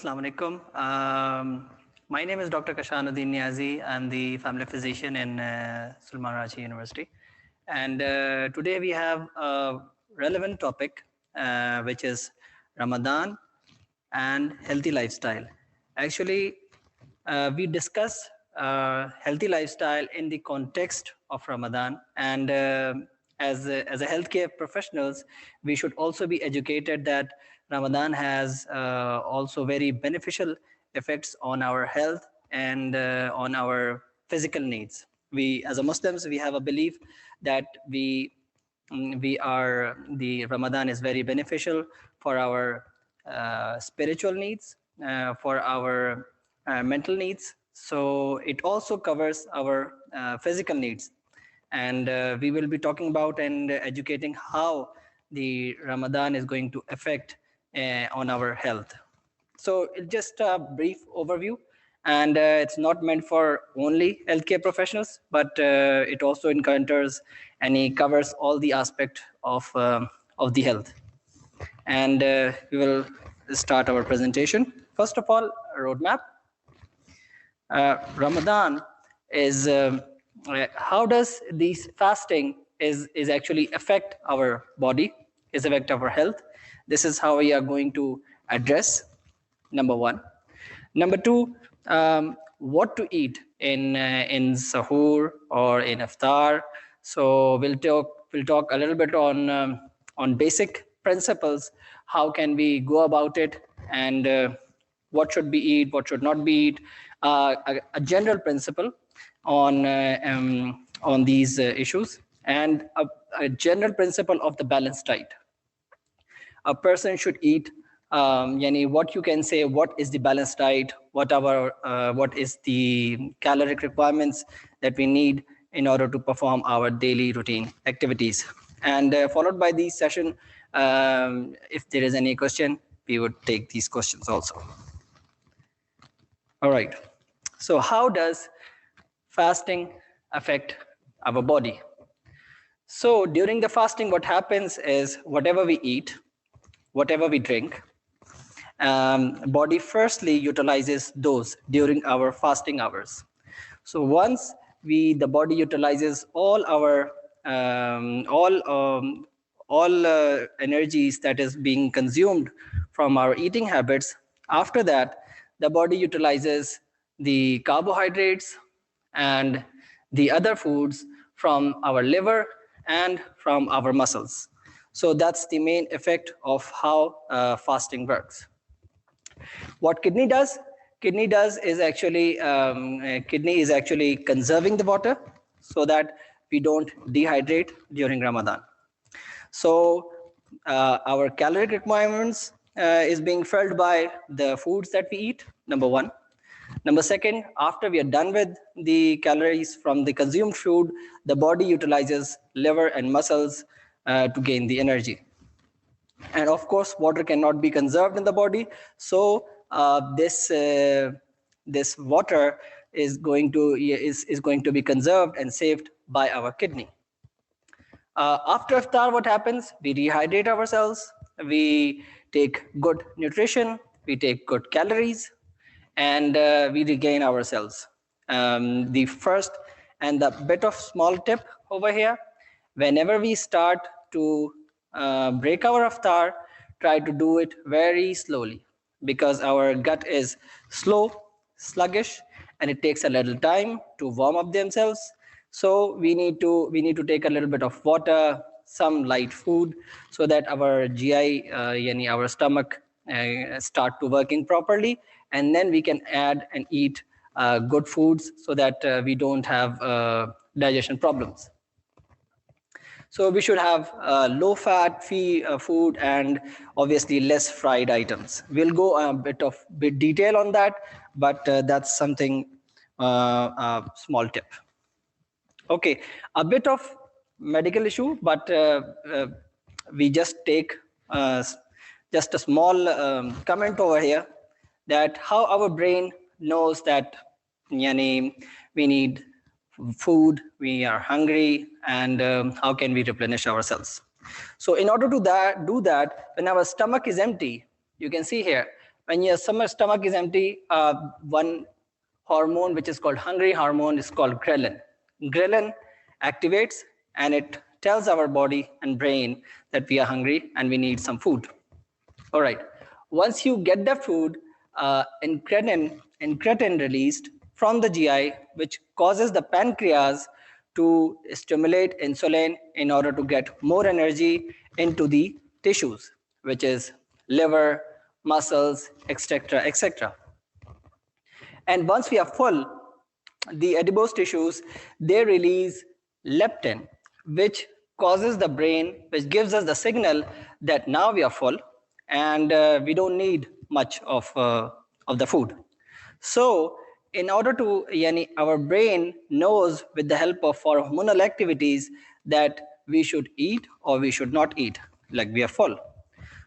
Assalamu alaikum. My name is Dr. Kashanuddin Niazi. I'm the family physician in Sulaiman Al-Rajhi University. And today we have a relevant topic, which is Ramadan and healthy lifestyle. Actually, we discuss healthy lifestyle in the context of Ramadan. And as a healthcare professionals, we should also be educated that Ramadan has also very beneficial effects on our health and on our physical needs. We, as a Muslims, we have a belief that the Ramadan is very beneficial for our spiritual needs, for our mental needs. So it also covers our physical needs. And we will be talking about and educating how the Ramadan is going to affect on our health. So it's just a brief overview, and it's not meant for only healthcare professionals, but it also encounters and it covers all the aspects of the health. And we will start our presentation. First of all, a roadmap. Ramadan is how does this fasting is actually affect our body, is affect our health. This is how we are going to address, number one. Number two, what to eat in sahur or in iftar. So we'll talk a little bit on basic principles. How can we go about it, and what should be eat, what should not be eat. A general principle on these issues, and a general principle of the balanced diet. A person should eat, what you can say, what is the balanced diet, what is the caloric requirements that we need in order to perform our daily routine activities. And followed by this session, if there is any question, we would take these questions also. All right. So how does fasting affect our body? So during the fasting, what happens is whatever we eat, whatever we drink, body firstly utilizes those during our fasting hours. So once the body utilizes all our energies that is being consumed from our eating habits, after that the body utilizes the carbohydrates and the other foods from our liver and from our muscles. So that's the main effect of how fasting works. What kidney does? Kidney is actually conserving the water so that we don't dehydrate during Ramadan. So our caloric requirements is being filled by the foods that we eat, number one. Number second, after we are done with the calories from the consumed food, the body utilizes liver and muscles to gain the energy. And of course, water cannot be conserved in the body. So this water is going to be conserved and saved by our kidney. After iftar, what happens? We rehydrate ourselves. We take good nutrition. We take good calories. And we regain ourselves. The first and the bit of small tip over here, whenever we start to break our iftar, try to do it very slowly, because our gut is slow, sluggish, and it takes a little time to warm up themselves. So we need to take a little bit of water, some light food, so that our GI, our stomach, start to working properly. And then we can add and eat good foods so that we don't have digestion problems. So we should have low-fat food and obviously less fried items. We'll go a bit detail on that, but that's something small tip. Okay, a bit of medical issue, but we just take just a small comment over here, that how our brain knows that we need food, we are hungry, and how can we replenish ourselves. So in order to do that, when our stomach is empty, you can see here, When your stomach is empty, one hormone which is called hungry hormone is called ghrelin. Ghrelin activates and it tells our body and brain that we are hungry and we need some food. All right. Once you get the food, incretin released from the GI, which causes the pancreas to stimulate insulin in order to get more energy into the tissues, which is liver, muscles, etc., etc. And once we are full, the adipose tissues, they release leptin, which causes the brain, which gives us the signal that now we are full and we don't need much of the food. So in order to, our brain knows with the help of our hormonal activities that we should eat or we should not eat, like we are full.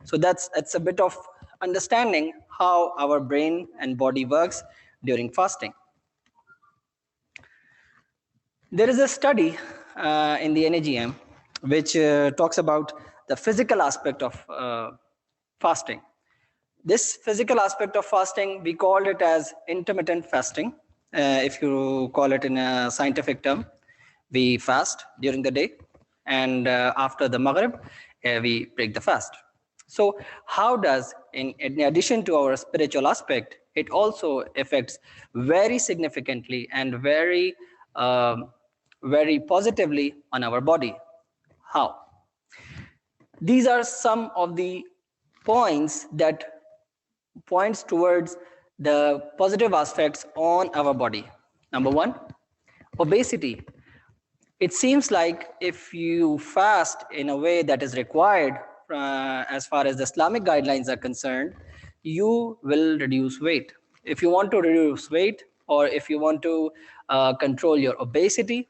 So that's a bit of understanding how our brain and body works during fasting. There is a study in the NAGM which talks about the physical aspect of fasting. This physical aspect of fasting, we call it as intermittent fasting. If you call it in a scientific term, we fast during the day and after the Maghrib, we break the fast. So how does, in addition to our spiritual aspect, it also affects very significantly and very positively on our body? How? These are some of the points that points towards the positive aspects on our body. Number one, obesity. It seems like if you fast in a way that is required as far as the Islamic guidelines are concerned, you will reduce weight. If you want to reduce weight or if you want to control your obesity,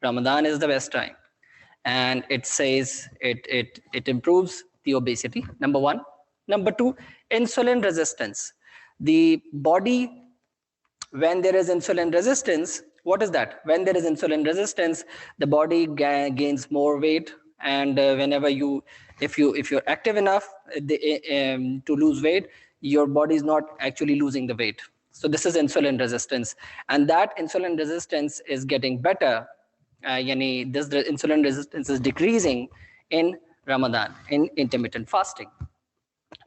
Ramadan is the best time. And it says it improves the obesity, number one. Number two, insulin resistance. The body, when there is insulin resistance, what is that? When there is insulin resistance, the body gains more weight, and whenever if you're active enough to lose weight, your body is not actually losing the weight. So this is insulin resistance, and that insulin resistance is getting better. The insulin resistance is decreasing in Ramadan, in intermittent fasting.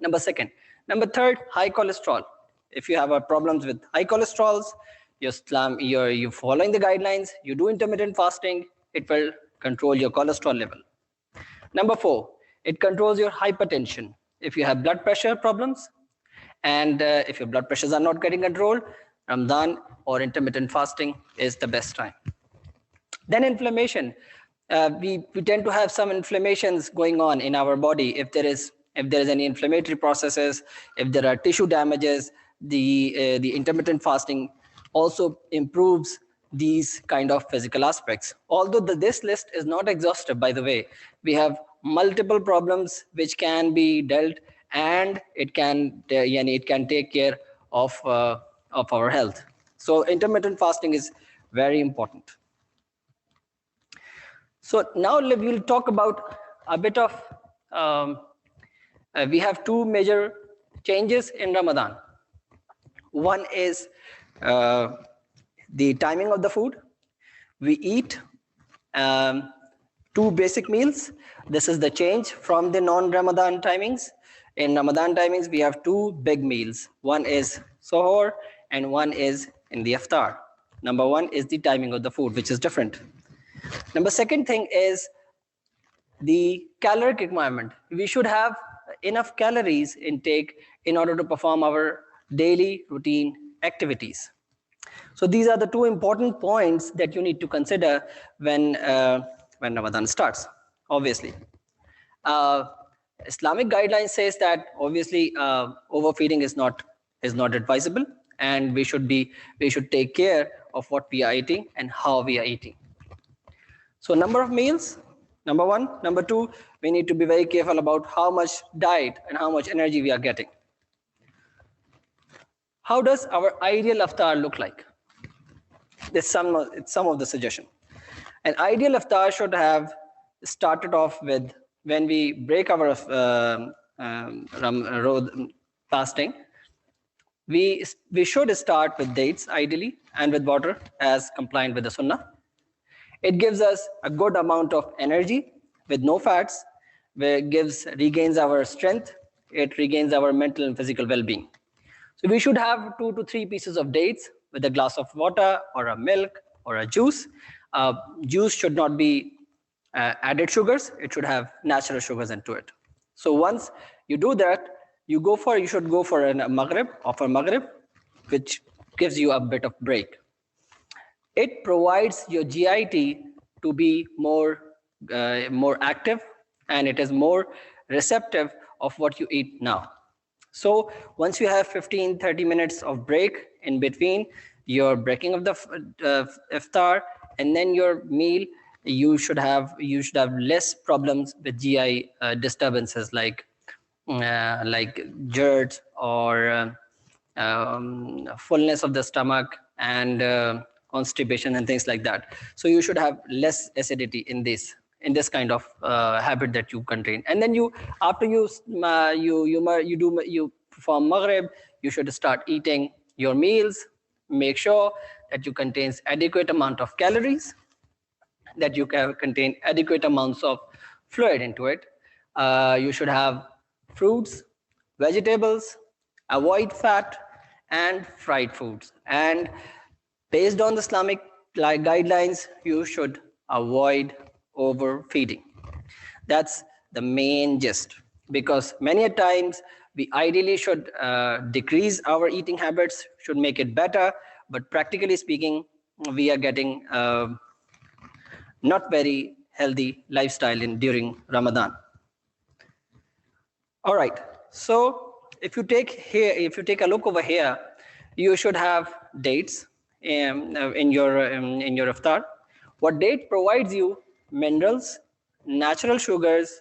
Number third, high cholesterol. If you have problems with high cholesterols, you're following the guidelines, you do intermittent fasting, it will control your cholesterol level. Number four, it controls your hypertension. If you have blood pressure problems, and if your blood pressures are not getting controlled, Ramadan or intermittent fasting is the best time. Then inflammation. We tend to have some inflammations going on in our body. If there is any inflammatory processes, if there are tissue damages, the intermittent fasting also improves these kind of physical aspects. Although this list is not exhaustive, by the way, we have multiple problems which can be dealt, and it can take care of our health. So intermittent fasting is very important. So now we'll talk about a bit of, we have two major changes in Ramadan. One is the timing of the food. We eat 2 basic meals. This is the change from the non-Ramadan timings. In Ramadan timings, we have 2 big meals. One is suhoor and one is in the iftar. Number 1 is the timing of the food, which is different. Number second thing is the caloric requirement. We should have enough calories intake in order to perform our daily routine activities. So these are the 2 important points that you need to consider when Ramadan starts. Obviously, Islamic guidelines says that obviously overfeeding is not advisable, and we should take care of what we are eating and how we are eating. So number of meals, number 1. Number 2, we need to be very careful about how much diet and how much energy we are getting. How does our ideal iftar look like? It's some of the suggestion. An ideal iftar should have started off with, when we break our fasting, we should start with dates ideally and with water as compliant with the Sunnah. It gives us a good amount of energy with no fats, where it regains our strength, it regains our mental and physical well-being. So we should have 2 to 3 pieces of dates with a glass of water or a milk or a juice. Juice should not be added sugars, it should have natural sugars into it. So once you do that, you should go for a Maghrib, which gives you a bit of break. It provides your GIT to be more active, and it is more receptive of what you eat now. So once you have 15-30 minutes of break in between your breaking of the iftar and then your meal, you should have less problems with GI disturbances like GERD or fullness of the stomach and constipation and things like that. So you should have less acidity in this kind of habit that you contain. And then after you perform Maghrib, you should start eating your meals. Make sure that you contains adequate amount of calories, that you can contain adequate amounts of fluid into it. You should have fruits, vegetables, avoid fat and fried foods. And based on the Islamic guidelines, you should avoid overfeeding. That's the main gist, because many a times we ideally should decrease our eating habits, should make it better, but practically speaking, we are getting not very healthy lifestyle during Ramadan. All right, so if you take a look over here, you should have dates in your iftar. What date provides you? Minerals, natural sugars,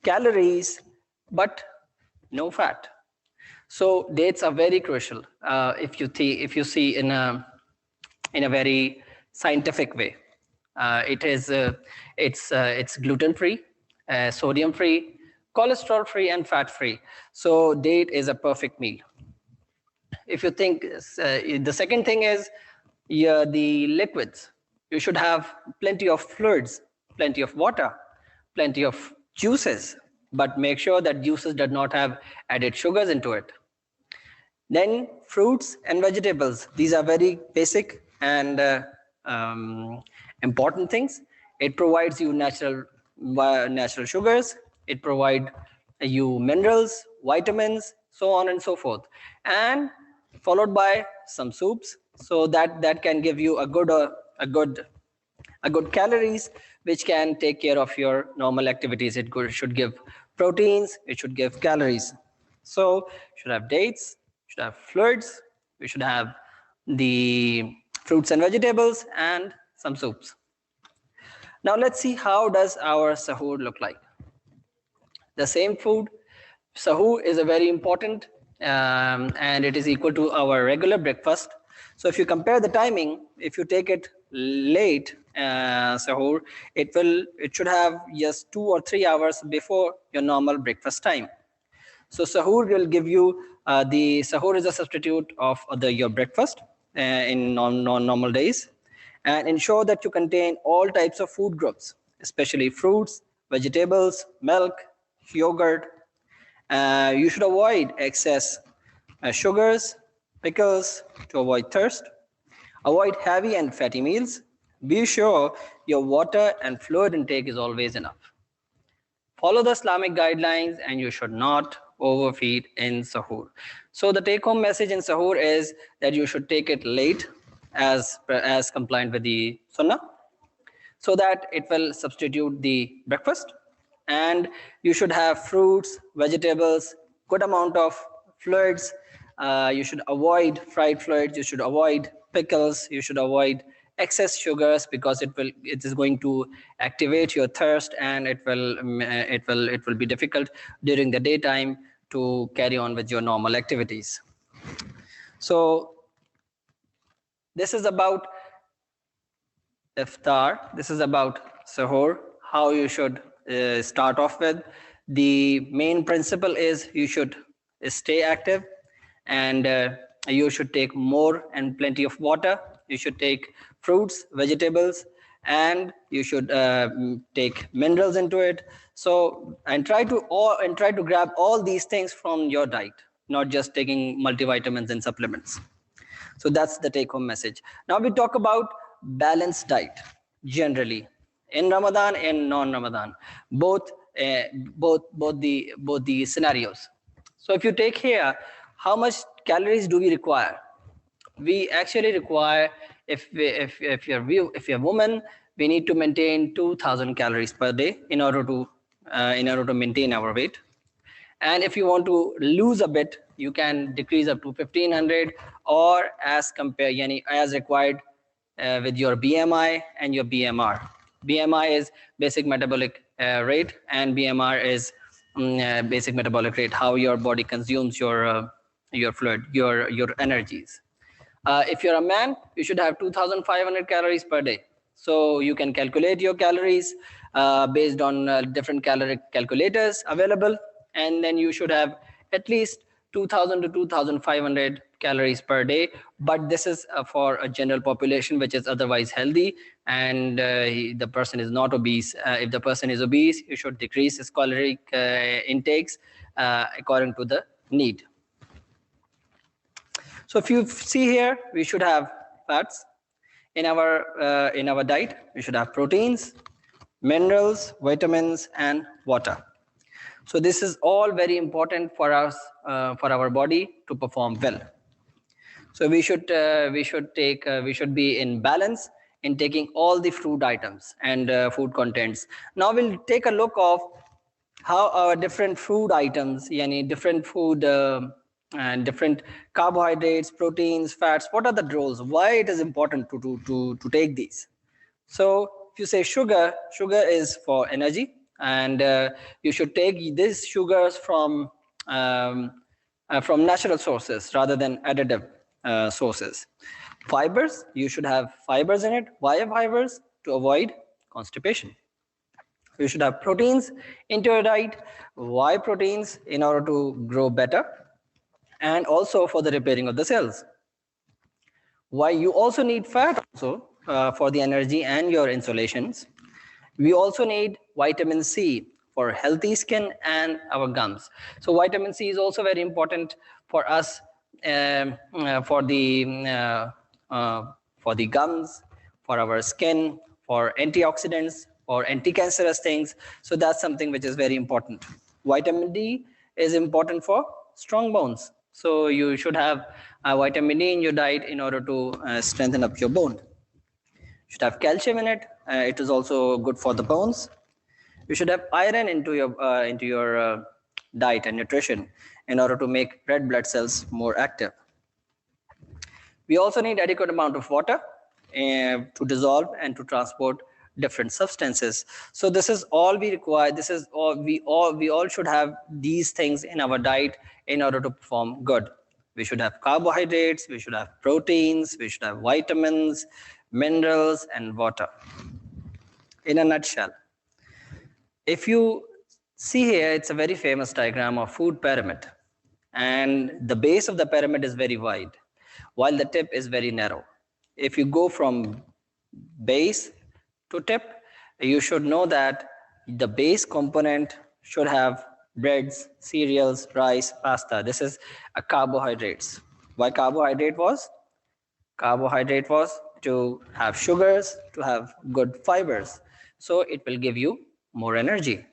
calories, but no fat. So dates are very crucial if you see in a very scientific way. It's gluten free, sodium free, cholesterol free, and fat free. So date is a perfect meal. If you think the second thing is the liquids, you should have plenty of fluids, plenty of water, plenty of juices, but make sure that juices do not have added sugars into it. Then fruits and vegetables, these are very basic and important things. It provides you natural sugars, it provides you minerals, vitamins, so on and so forth, and followed by some soups, so that can give you a good calories, which can take care of your normal activities. It should give proteins, it should give calories. So should have dates, should have fluids, we should have the fruits and vegetables and some soups. Now let's see, how does our sahur look like? The same food. Sahur is a very important and it is equal to our regular breakfast. So if you compare the timing, if you take it late sahur, it should have just 2 or 3 hours before your normal breakfast time. So sahur will give you the sahur is a substitute of your breakfast in non-normal days, and ensure that you contain all types of food groups, especially fruits, vegetables, milk, yogurt. You should avoid excess sugars, pickles to avoid thirst. Avoid heavy and fatty meals. Be sure your water and fluid intake is always enough. Follow the Islamic guidelines and you should not overfeed in sahur. So the take-home message in sahur is that you should take it late as compliant with the sunnah, so that it will substitute the breakfast. And you should have fruits, vegetables, good amount of fluids. You should avoid fried fluids, you should avoid pickles, you should avoid excess sugars, because it is going to activate your thirst, and it will be difficult during the daytime to carry on with your normal activities. So this is about iftar, this is about sahur, how you should start off with. The main principle is you should stay active and You should take more and plenty of water. You should take fruits, vegetables, and you should take minerals into it. So and try to grab all these things from your diet, not just taking multivitamins and supplements. So that's the take-home message. Now we talk about balanced diet generally in Ramadan and non-Ramadan, both the scenarios. So if you take here, how much calories do we require? We actually require, if you're a woman, we need to maintain 2,000 calories per day in order to maintain our weight. And if you want to lose a bit, you can decrease up to 1,500, or as required with your BMI and your BMR. BMI is basic metabolic rate, and BMR is basic metabolic rate, how your body consumes your fluid, your energies. If you're a man, you should have 2,500 calories per day. So you can calculate your calories based on different caloric calculators available, and then you should have at least 2,000 to 2,500 calories per day. But this is for a general population which is otherwise healthy, and the person is not obese. If the person is obese, you should decrease his caloric intakes according to the need. So if you see here, we should have fats in our diet. We should have proteins, minerals, vitamins, and water. So this is all very important for us, for our body to perform well. So we should be in balance in taking all the food items and food contents. Now we'll take a look of how our different food items, different food and different carbohydrates, proteins, fats, what are the roles? Why it is important to take these? So if you say sugar is for energy, and you should take these sugars from natural sources rather than additive sources. Fibers, you should have fibers in it. Why fibers? To avoid constipation. You should have proteins into your diet. Why proteins? In order to grow better, and also for the repairing of the cells. Why? You also need fat also for the energy and your insulations. We also need vitamin C for healthy skin and our gums. So vitamin C is also very important for us for the gums, for our skin, for antioxidants, for anti-cancerous things. So that's something which is very important. Vitamin D is important for strong bones. So you should have vitamin D in your diet in order to strengthen up your bone. You should have calcium in it. It is also good for the bones. You should have iron into your diet and nutrition in order to make red blood cells more active. We also need adequate amount of water to dissolve and to transport different substances. So this is all we require. This is all we all should have these things in our diet in order to perform good. We should have carbohydrates, we should have proteins, we should have vitamins, minerals, and water. In a nutshell, if you see here, it's a very famous diagram of food pyramid, and the base of the pyramid is very wide while the tip is very narrow. If you go from base to tip, you should know that the base component should have breads, cereals, rice, pasta. This is a carbohydrates. Why carbohydrate was? Carbohydrate was to have sugars, to have good fibers. So it will give you more energy.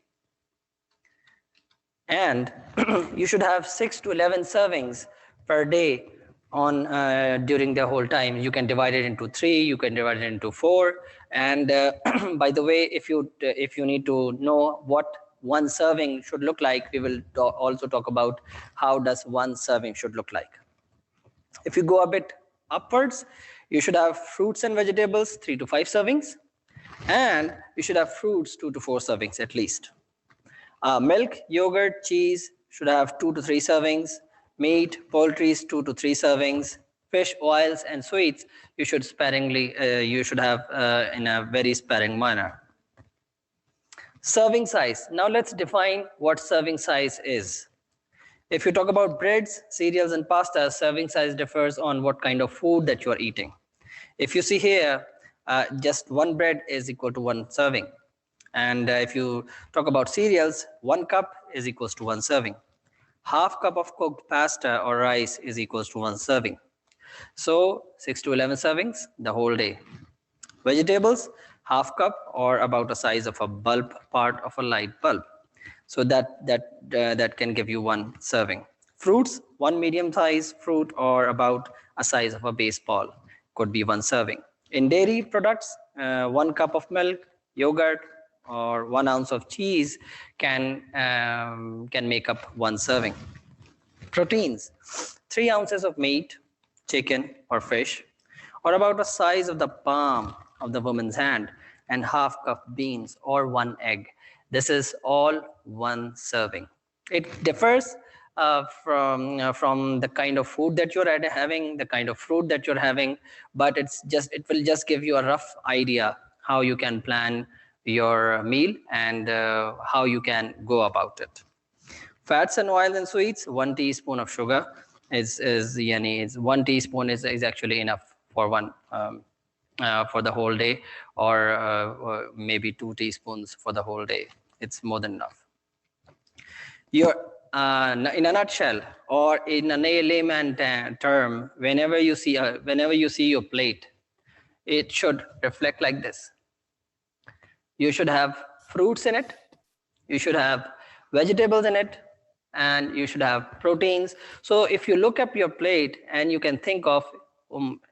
And you should have 6 to 11 servings per day on during the whole time. You can divide it into 3, you can divide it into 4. And by the way, if you need to know what one serving should look like, we will also talk about how does one serving should look like. If you go a bit upwards, you should have fruits and vegetables 3 to 5 servings, and you should have fruits 2 to 4 servings at least. Milk, yogurt, cheese should have 2 to 3 servings. Meat, poultry 2 to 3 servings. Fish, oils, and sweets you should have in a very sparing manner. Serving size. Now let's define what serving size is. If you talk about breads, cereals, and pasta, serving size differs on what kind of food that you are eating. If you see here, just one bread is equal to one serving. And if you talk about cereals, 1 cup is equals to 1 serving. Half cup of cooked pasta or rice is equals to 1 serving. So 6 to 11 servings the whole day. Vegetables, half cup or about the size of a bulb, part of a light bulb. So that can give you 1 serving. Fruits, 1 medium size fruit or about a size of a baseball could be 1 serving. In dairy products, 1 cup of milk, yogurt, or 1 ounce of cheese can make up 1 serving. Proteins, 3 ounces of meat, chicken or fish, or about the size of the palm of the woman's hand, and half cup beans or 1 egg. This is all 1 serving. It differs from the kind of food that you're having, the kind of fruit that you're having, but it will just give you a rough idea how you can plan your meal and how you can go about it. Fats and oils and sweets, 1 teaspoon of sugar is 1 teaspoon is actually enough for for the whole day, or maybe 2 teaspoons for the whole day. It's more than enough. In a nutshell, or in a layman term, whenever you see your plate, it should reflect like this. You should have fruits in it, you should have vegetables in it, and you should have proteins. So if you look up your plate and you can think of,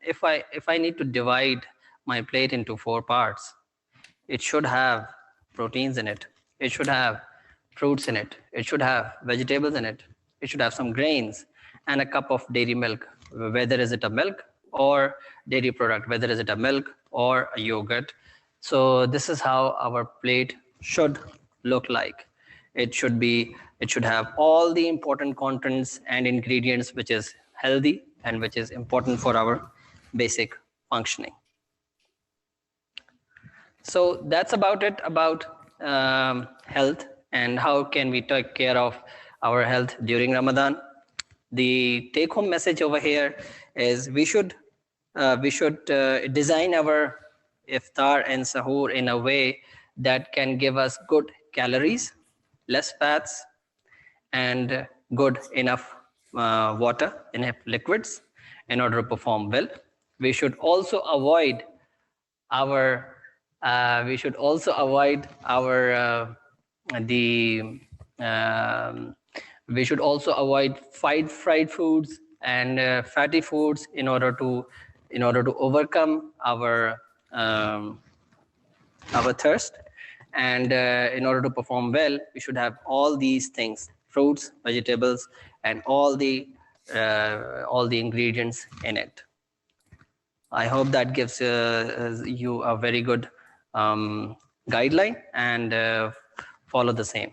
if I need to divide my plate into 4 parts, it should have proteins in it, it should have fruits in it, it should have vegetables in it, it should have some grains, and a cup of dairy milk, whether is it a milk or dairy product, whether is it a milk or a yogurt. So this is how our plate should look like. It should have all the important contents and ingredients which is healthy and which is important for our basic functioning. So that's about it about health and how can we take care of our health during Ramadan. The take-home message over here is we should design our iftar and sahur in a way that can give us good calories, less fats, and good enough water, enough liquids in order to perform well. We should also avoid fried foods and fatty foods in order to overcome our thirst. And in order to perform well, we should have all these things: fruits, vegetables, and all the ingredients in it. I hope that gives you a very good guideline, and follow the same.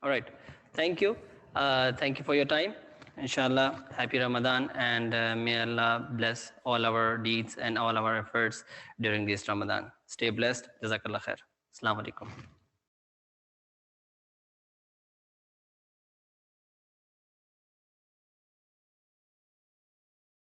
All right, thank you for your time. Inshallah, happy Ramadan, and may Allah bless all our deeds and all our efforts during this Ramadan. Stay blessed. Jazakallah khair. Assalamu alaikum.